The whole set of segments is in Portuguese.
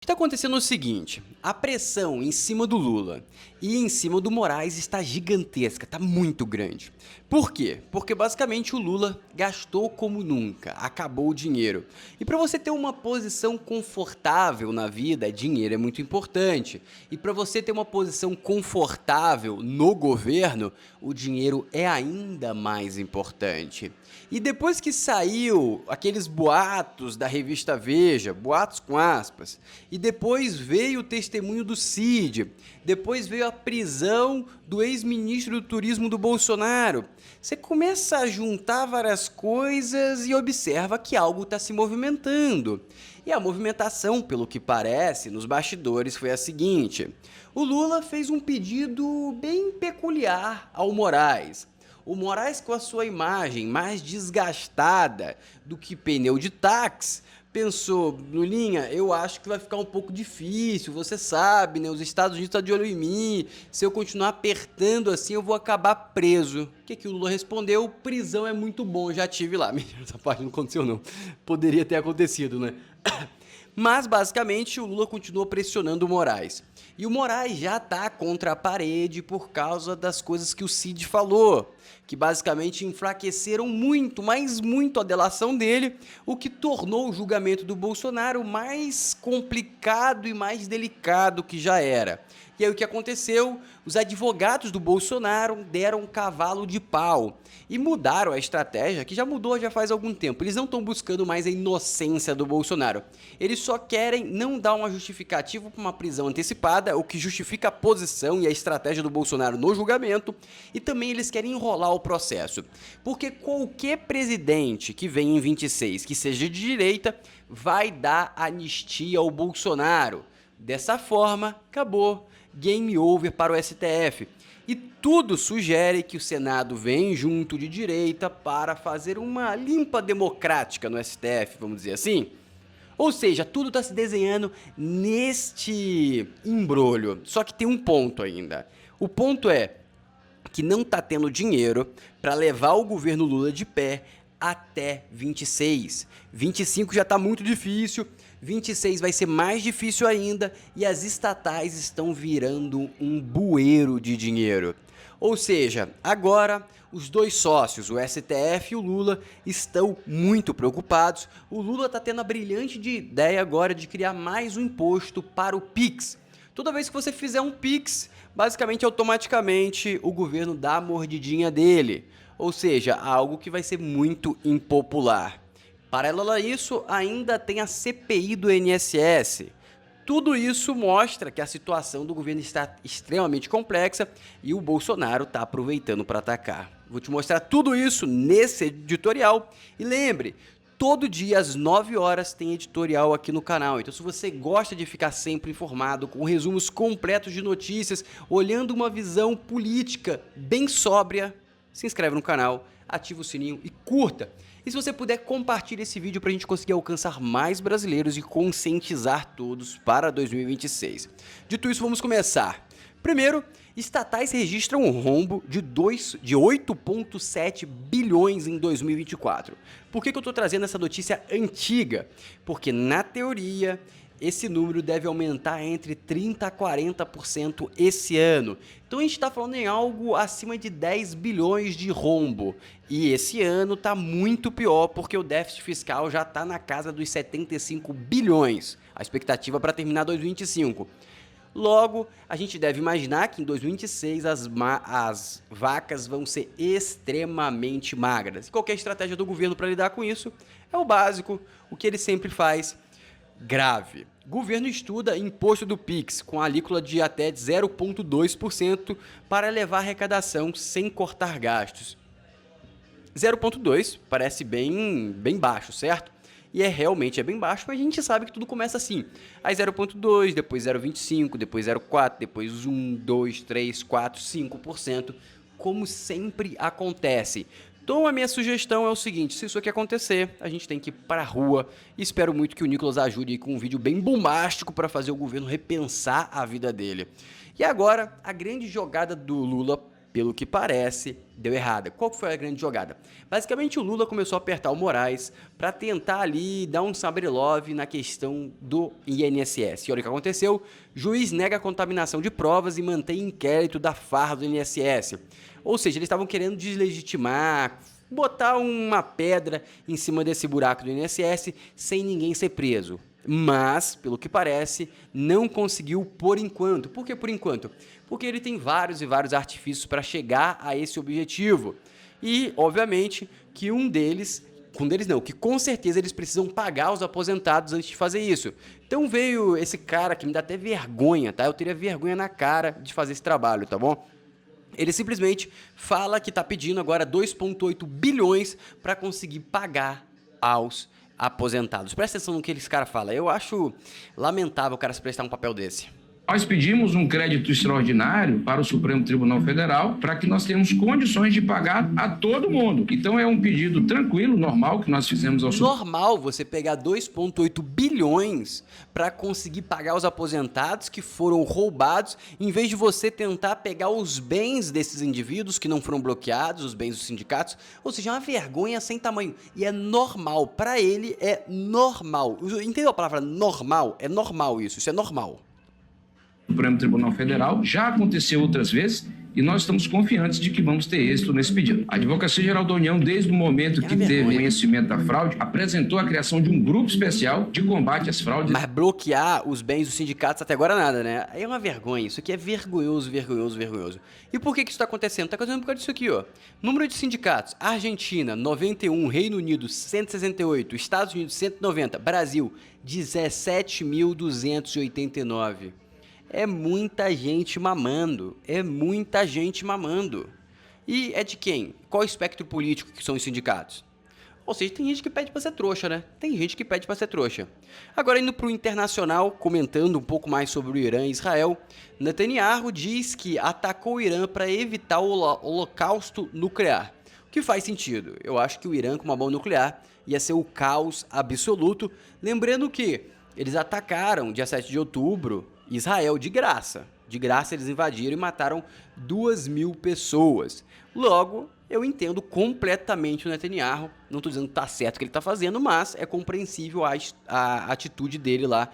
O que está acontecendo é o seguinte, a pressão em cima do Lula e em cima do Moraes está gigantesca, está muito grande. Por quê? Porque basicamente o Lula gastou como nunca, acabou o dinheiro. E para você ter uma posição confortável na vida, dinheiro é muito importante. E para você ter uma posição confortável no governo, o dinheiro é ainda mais importante. E depois que saiu aqueles boatos da revista Veja, boatos com aspas, e depois veio o testemunho do Cid, depois veio a prisão do ex-ministro do turismo do Bolsonaro. Você começa a juntar várias coisas e observa que algo está se movimentando. E a movimentação, pelo que parece, nos bastidores foi a seguinte: o Lula fez um pedido bem peculiar ao Moraes. O Moraes, com a sua imagem mais desgastada do que pneu de táxi, pensou: Lulinha, eu acho que vai ficar um pouco difícil, você sabe, né? Os Estados Unidos estão de olho em mim, se eu continuar apertando assim eu vou acabar preso. O que o Lula respondeu? Prisão é muito bom, já tive lá. Mentira, essa parte não aconteceu não, poderia ter acontecido, né? Mas, basicamente, o Lula continua pressionando o Moraes. E o Moraes já está contra a parede por causa das coisas que o Cid falou, que basicamente enfraqueceram muito, mas muito a delação dele, o que tornou o julgamento do Bolsonaro mais complicado e mais delicado que já era. E aí o que aconteceu? Os advogados do Bolsonaro deram um cavalo de pau e mudaram a estratégia, que já mudou já faz algum tempo. Eles não estão buscando mais a inocência do Bolsonaro. Eles só querem não dar uma justificativa para uma prisão antecipada, o que justifica a posição e a estratégia do Bolsonaro no julgamento, e também eles querem enrolar o processo. Porque qualquer presidente que venha em 26, que seja de direita, vai dar anistia ao Bolsonaro. Dessa forma, acabou. Game over para o STF. E tudo sugere que o Senado vem junto de direita para fazer uma limpa democrática no STF, vamos dizer assim. Ou seja, tudo está se desenhando neste embrolho. Só que tem um ponto ainda. O ponto é que não está tendo dinheiro para levar o governo Lula de pé até 26. 25 já está muito difícil, 26 vai ser mais difícil ainda e as estatais estão virando um bueiro de dinheiro. Ou seja, agora os dois sócios, o STF e o Lula, estão muito preocupados. O Lula está tendo a brilhante ideia agora de criar mais um imposto para o Pix. Toda vez que você fizer um Pix, basicamente, automaticamente, o governo dá a mordidinha dele. Ou seja, algo que vai ser muito impopular. Paralelo a isso, ainda tem a CPI do INSS. Tudo isso mostra que a situação do governo está extremamente complexa e o Bolsonaro está aproveitando para atacar. Vou te mostrar tudo isso nesse editorial. E lembre, todo dia às 9 horas tem editorial aqui no canal, então se você gosta de ficar sempre informado, com resumos completos de notícias, olhando uma visão política bem sóbria, se inscreve no canal, ativa o sininho e curta. E se você puder, compartilhe esse vídeo para a gente conseguir alcançar mais brasileiros e conscientizar todos para 2026. Dito isso, vamos começar. Primeiro, estatais registram um rombo de 8,7 bilhões em 2024. Por que eu estou trazendo essa notícia antiga? Porque, na teoria, esse número deve aumentar entre 30% a 40% esse ano. Então a gente está falando em algo acima de 10 bilhões de rombo. E esse ano está muito pior porque o déficit fiscal já está na casa dos 75 bilhões. A expectativa para terminar 2025. Logo, a gente deve imaginar que em 2026 as vacas vão ser extremamente magras. E qualquer estratégia do governo para lidar com isso é o básico, o que ele sempre faz. Grave. Governo estuda imposto do Pix com alíquota de até 0,2% para elevar a arrecadação sem cortar gastos. 0,2 parece bem baixo, certo? E realmente bem baixo, mas a gente sabe que tudo começa assim. Aí 0,2, depois 0,25, depois 0,4, depois 1, 2, 3, 4, 5%, como sempre acontece. Então a minha sugestão é o seguinte: se isso aqui acontecer, a gente tem que ir para a rua. E espero muito que o Nicolas ajude com um vídeo bem bombástico para fazer o governo repensar a vida dele. E agora, a grande jogada do Lula pelo que parece, deu errada. Qual foi a grande jogada? Basicamente, o Lula começou a apertar o Moraes para tentar ali dar um sabre-love na questão do INSS. E olha o que aconteceu, juiz nega a contaminação de provas e mantém inquérito da farra do INSS. Ou seja, eles estavam querendo deslegitimar, botar uma pedra em cima desse buraco do INSS sem ninguém ser preso. Mas, pelo que parece, não conseguiu por enquanto. Por que por enquanto? Porque ele tem vários e vários artifícios para chegar a esse objetivo. E, obviamente, que que com certeza eles precisam pagar os aposentados antes de fazer isso. Então veio esse cara que me dá até vergonha, tá? Eu teria vergonha na cara de fazer esse trabalho, tá bom? Ele simplesmente fala que está pedindo agora 2,8 bilhões para conseguir pagar aos aposentados. Presta atenção no que esse cara fala. Eu acho lamentável o cara se prestar um papel desse. Nós pedimos um crédito extraordinário para o Supremo Tribunal Federal para que nós tenhamos condições de pagar a todo mundo. Então é um pedido tranquilo, normal, que nós fizemos ao Supremo. Normal você pegar 2,8 bilhões para conseguir pagar os aposentados que foram roubados, em vez de você tentar pegar os bens desses indivíduos que não foram bloqueados, os bens dos sindicatos. Ou seja, é uma vergonha sem tamanho. E é normal. Para ele é normal. Entendeu a palavra normal? É normal isso. Isso é normal. Supremo Tribunal Federal, já aconteceu outras vezes e nós estamos confiantes de que vamos ter êxito nesse pedido. A Advocacia Geral da União, desde o momento que teve conhecimento da fraude, apresentou a criação de um grupo especial de combate às fraudes. Mas bloquear os bens dos sindicatos até agora nada, né? Aí é uma vergonha, isso aqui é vergonhoso, vergonhoso, vergonhoso. E por que isso está acontecendo? Está acontecendo por causa disso aqui, ó. Número de sindicatos, Argentina, 91, Reino Unido, 168, Estados Unidos, 190, Brasil, 17.289. É muita gente mamando, E é de quem? Qual espectro político que são os sindicatos? Ou seja, tem gente que pede pra ser trouxa, né? Agora, indo pro internacional, comentando um pouco mais sobre o Irã e Israel, Netanyahu diz que atacou o Irã para evitar o holocausto nuclear. O que faz sentido. Eu acho que o Irã com uma bomba nuclear ia ser o caos absoluto. Lembrando que eles atacaram, dia 7 de outubro, Israel de graça. De graça eles invadiram e mataram 2.000 pessoas. Logo, eu entendo completamente o Netanyahu. Não estou dizendo que está certo o que ele está fazendo, mas é compreensível a atitude dele lá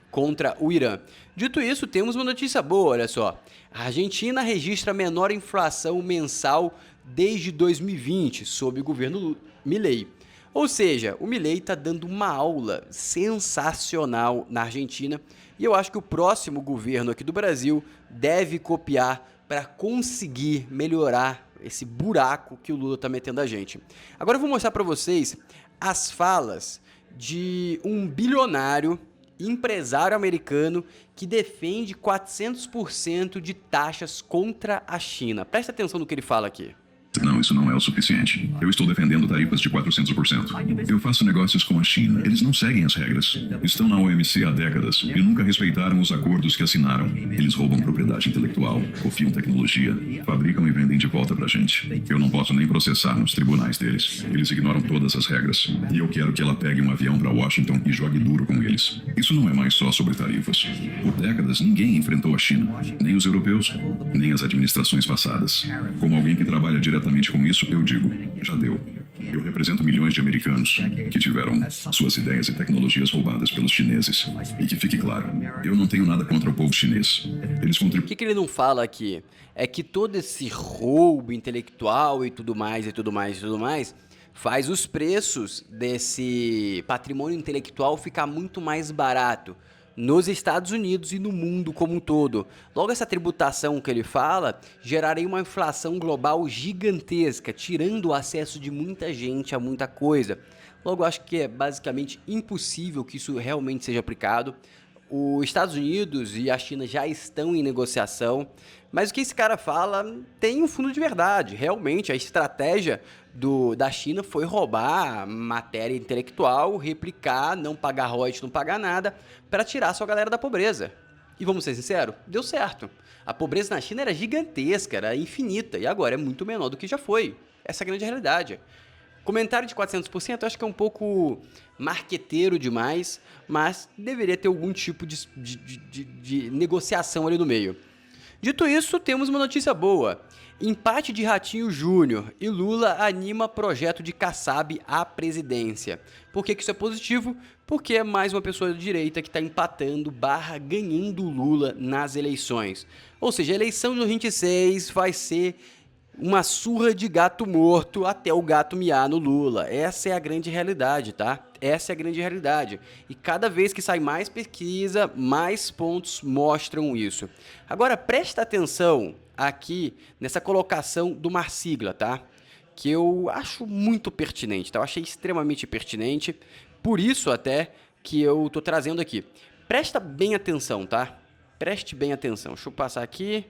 contra o Irã. Dito isso, temos uma notícia boa, olha só. A Argentina registra a menor inflação mensal desde 2020, sob o governo Milei. Ou seja, o Milei está dando uma aula sensacional na Argentina e eu acho que o próximo governo aqui do Brasil deve copiar para conseguir melhorar esse buraco que o Lula está metendo a gente. Agora eu vou mostrar para vocês as falas de um bilionário empresário americano que defende 400% de taxas contra a China. Presta atenção no que ele fala aqui. Não, isso não é o suficiente. Eu estou defendendo tarifas de 400%. Eu faço negócios com a China. Eles não seguem as regras. Estão na OMC há décadas e nunca respeitaram os acordos que assinaram. Eles roubam propriedade intelectual, copiam tecnologia, fabricam e vendem de volta pra gente. Eu não posso nem processar nos tribunais deles. Eles ignoram todas as regras. E eu quero que ela pegue um avião pra Washington e jogue duro com eles. Isso não é mais só sobre tarifas. Por décadas, ninguém enfrentou a China. Nem os europeus, nem as administrações passadas. Como alguém que trabalha diretamente com isso, eu digo, já deu. Eu represento milhões de americanos que tiveram suas ideias e tecnologias roubadas pelos chineses. E que fique claro, eu não tenho nada contra o povo chinês. Eles O que ele não fala aqui é que todo esse roubo intelectual e tudo mais, faz os preços desse patrimônio intelectual ficar muito mais barato nos Estados Unidos e no mundo como um todo. Logo, essa tributação que ele fala geraria uma inflação global gigantesca, tirando o acesso de muita gente a muita coisa. Logo, acho que é basicamente impossível que isso realmente seja aplicado. Os Estados Unidos e a China já estão em negociação, mas o que esse cara fala tem um fundo de verdade. Realmente, a estratégia da China foi roubar matéria intelectual, replicar, não pagar royalties, não pagar nada, para tirar sua galera da pobreza. E vamos ser sinceros, deu certo. A pobreza na China era gigantesca, era infinita, e agora é muito menor do que já foi. Essa é a grande realidade. Comentário de 400% eu acho que é um pouco marqueteiro demais, mas deveria ter algum tipo de negociação ali no meio. Dito isso, temos uma notícia boa. Empate de Ratinho Júnior e Lula anima projeto de Kassab à presidência. Por que isso é positivo? Porque é mais uma pessoa de direita que está empatando / ganhando o Lula nas eleições. Ou seja, a eleição de 2026 vai ser uma surra de gato morto até o gato miar no Lula. Essa é a grande realidade, tá? Essa é a grande realidade. E cada vez que sai mais pesquisa, mais pontos mostram isso. Agora, presta atenção aqui nessa colocação do Marsigla, tá? Que eu acho muito pertinente, tá? Eu achei extremamente pertinente, por isso até que eu tô trazendo aqui. Presta bem atenção, tá? Preste bem atenção. Deixa eu passar aqui.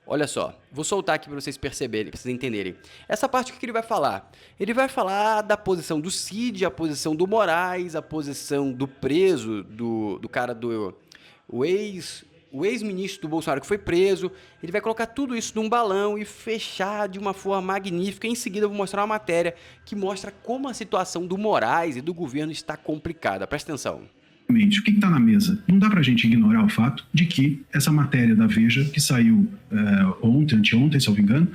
Olha só, vou soltar aqui para vocês perceberem, para vocês entenderem. Essa parte que ele vai falar? Ele vai falar da posição do Cid, a posição do Moraes, a posição do preso, do cara do o ex-ministro do Bolsonaro que foi preso. Ele vai colocar tudo isso num balão e fechar de uma forma magnífica. Em seguida eu vou mostrar uma matéria que mostra como a situação do Moraes e do governo está complicada. Presta atenção. O que está na mesa? Não dá para a gente ignorar o fato de que essa matéria da Veja, que saiu anteontem, se eu não me engano,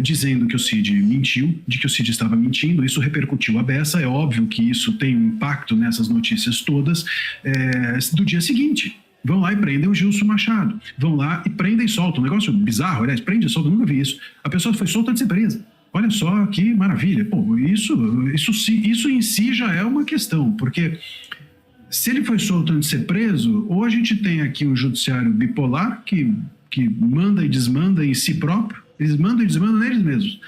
dizendo que o Cid mentiu, de que o Cid estava mentindo, isso repercutiu à beça. É óbvio que isso tem um impacto nessas notícias todas do dia seguinte. Vão lá e prendem o Gilson Machado. Vão lá e prendem e soltam. Um negócio bizarro, aliás, prende e solta, eu nunca vi isso. A pessoa foi solta de ser presa. Olha só que maravilha. Pô, isso em si já é uma questão, porque se ele foi solto antes de ser preso, ou a gente tem aqui um judiciário bipolar que manda e desmanda em si próprio, eles mandam e desmandam neles mesmos,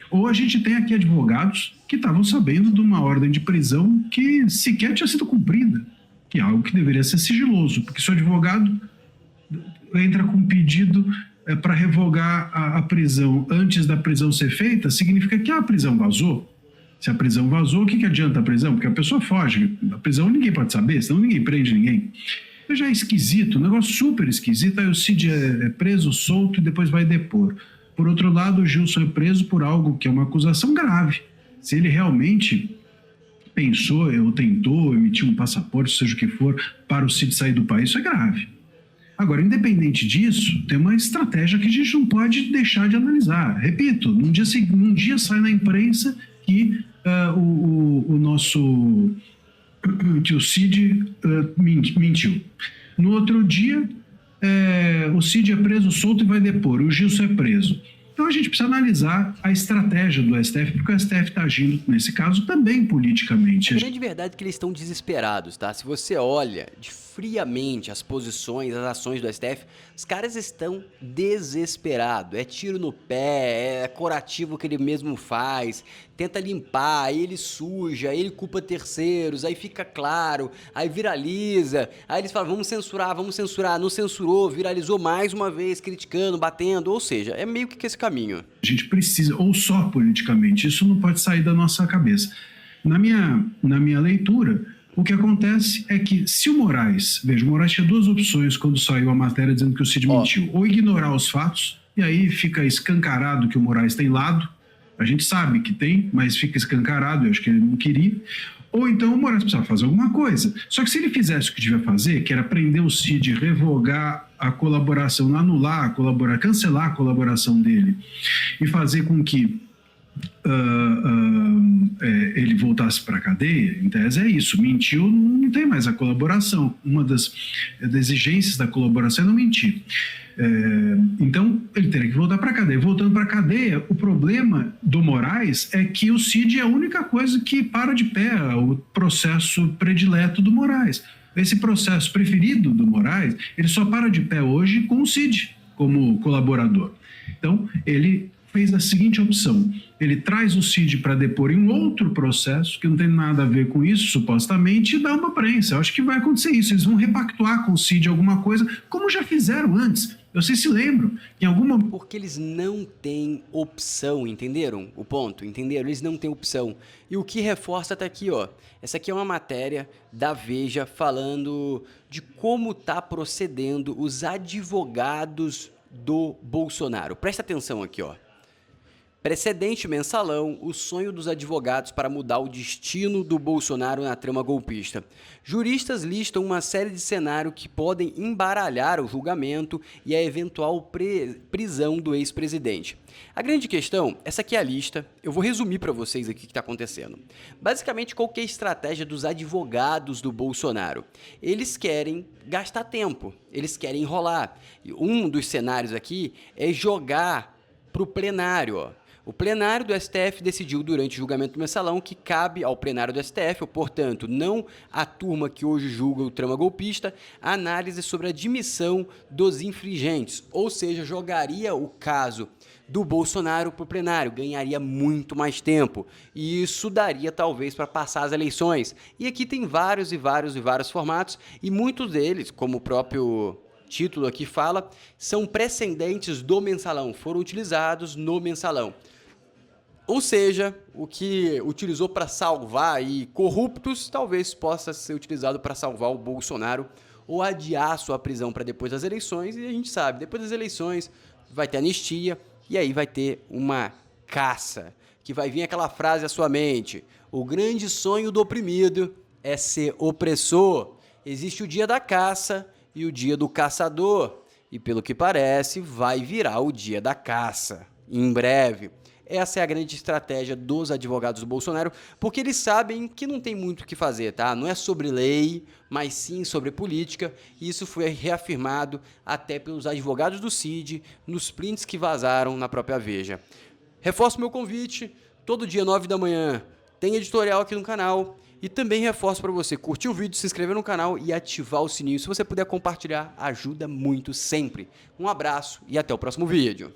ou a gente tem aqui advogados que estavam sabendo de uma ordem de prisão que sequer tinha sido cumprida, que é algo que deveria ser sigiloso, porque se o advogado entra com um pedido para revogar a prisão antes da prisão ser feita, significa que a prisão vazou. Se a prisão vazou, o que adianta a prisão? Porque a pessoa foge. A prisão ninguém pode saber, senão ninguém prende ninguém. Já é esquisito, um negócio super esquisito. Aí o Cid é preso, solto e depois vai depor. Por outro lado, o Gilson é preso por algo que é uma acusação grave. Se ele realmente pensou ou tentou emitir um passaporte, seja o que for, para o Cid sair do país, isso é grave. Agora, independente disso, tem uma estratégia que a gente não pode deixar de analisar. Repito, num dia sai na imprensa que o nosso tio Cid mentiu. No outro dia, o Cid é preso, solto e vai depor. O Gilson é preso. Então a gente precisa analisar a estratégia do STF, porque o STF está agindo, nesse caso, também politicamente. A grande verdade é que eles estão desesperados, tá? Se você olha friamente as posições, as ações do STF, os caras estão desesperados. É tiro no pé, é curativo que ele mesmo faz, tenta limpar, aí ele suja, aí ele culpa terceiros, aí fica claro, aí viraliza, aí eles falam, vamos censurar, não censurou, viralizou mais uma vez, criticando, batendo, ou seja, é meio que esse caminho. A gente precisa, ou só politicamente, isso não pode sair da nossa cabeça. Na minha leitura, o que acontece é que se o Moraes tinha duas opções quando saiu a matéria dizendo que o Cid mentiu, ou ignorar os fatos, e aí fica escancarado que o Moraes tem lado, a gente sabe que tem, mas fica escancarado, eu acho que ele não queria, ou então o Moraes precisava fazer alguma coisa. Só que se ele fizesse o que devia fazer, que era prender o Cid, revogar a colaboração, anular a colaboração, cancelar a colaboração dele e fazer com que ele voltasse para a cadeia, em tese é isso, mentiu, não tem mais a colaboração. Uma das exigências da colaboração é não mentir. Então ele teria que voltar para a cadeia. Voltando para a cadeia, o problema do Moraes é que o Cid é a única coisa que para de pé, o processo predileto do Moraes. Esse processo preferido do Moraes, ele só para de pé hoje com o Cid como colaborador. Então ele fez a seguinte opção: ele traz o Cid para depor em um outro processo que não tem nada a ver com isso, supostamente, e dá uma prensa. Eu acho que vai acontecer isso, eles vão repactuar com o Cid alguma coisa, como já fizeram antes. Vocês se lembram? Em alguma... Porque eles não têm opção, entenderam o ponto? Entenderam? Eles não têm opção. E o que reforça tá aqui, ó. Essa aqui é uma matéria da Veja falando de como tá procedendo os advogados do Bolsonaro. Presta atenção aqui, ó. Precedente mensalão, o sonho dos advogados para mudar o destino do Bolsonaro na trama golpista. Juristas listam uma série de cenários que podem embaralhar o julgamento e a eventual prisão do ex-presidente. A grande questão, essa aqui é a lista, eu vou resumir para vocês aqui o que está acontecendo. Basicamente, qual que é a estratégia dos advogados do Bolsonaro? Eles querem gastar tempo, eles querem enrolar. E um dos cenários aqui é jogar para o plenário, ó. O plenário do STF decidiu durante o julgamento mensalão que cabe ao plenário do STF, ou, portanto, não à turma que hoje julga o trama golpista, a análise sobre a admissão dos infringentes, ou seja, jogaria o caso do Bolsonaro para o plenário, ganharia muito mais tempo, e isso daria talvez para passar as eleições. E aqui tem vários formatos, e muitos deles, como o próprio título aqui fala, são precedentes do mensalão, foram utilizados no mensalão. Ou seja, o que utilizou para salvar aí corruptos, talvez possa ser utilizado para salvar o Bolsonaro ou adiar sua prisão para depois das eleições. E a gente sabe, depois das eleições vai ter anistia e aí vai ter uma caça, que vai vir aquela frase à sua mente: o grande sonho do oprimido é ser opressor. Existe o dia da caça e o dia do caçador, e pelo que parece vai virar o dia da caça em breve. Essa é a grande estratégia dos advogados do Bolsonaro, porque eles sabem que não tem muito o que fazer, tá? Não é sobre lei, mas sim sobre política, e isso foi reafirmado até pelos advogados do Cid nos prints que vazaram na própria Veja. Reforço meu convite, todo dia 9 da manhã tem editorial aqui no canal, e também reforço para você curtir o vídeo, se inscrever no canal e ativar o sininho. Se você puder compartilhar, ajuda muito sempre. Um abraço e até o próximo vídeo.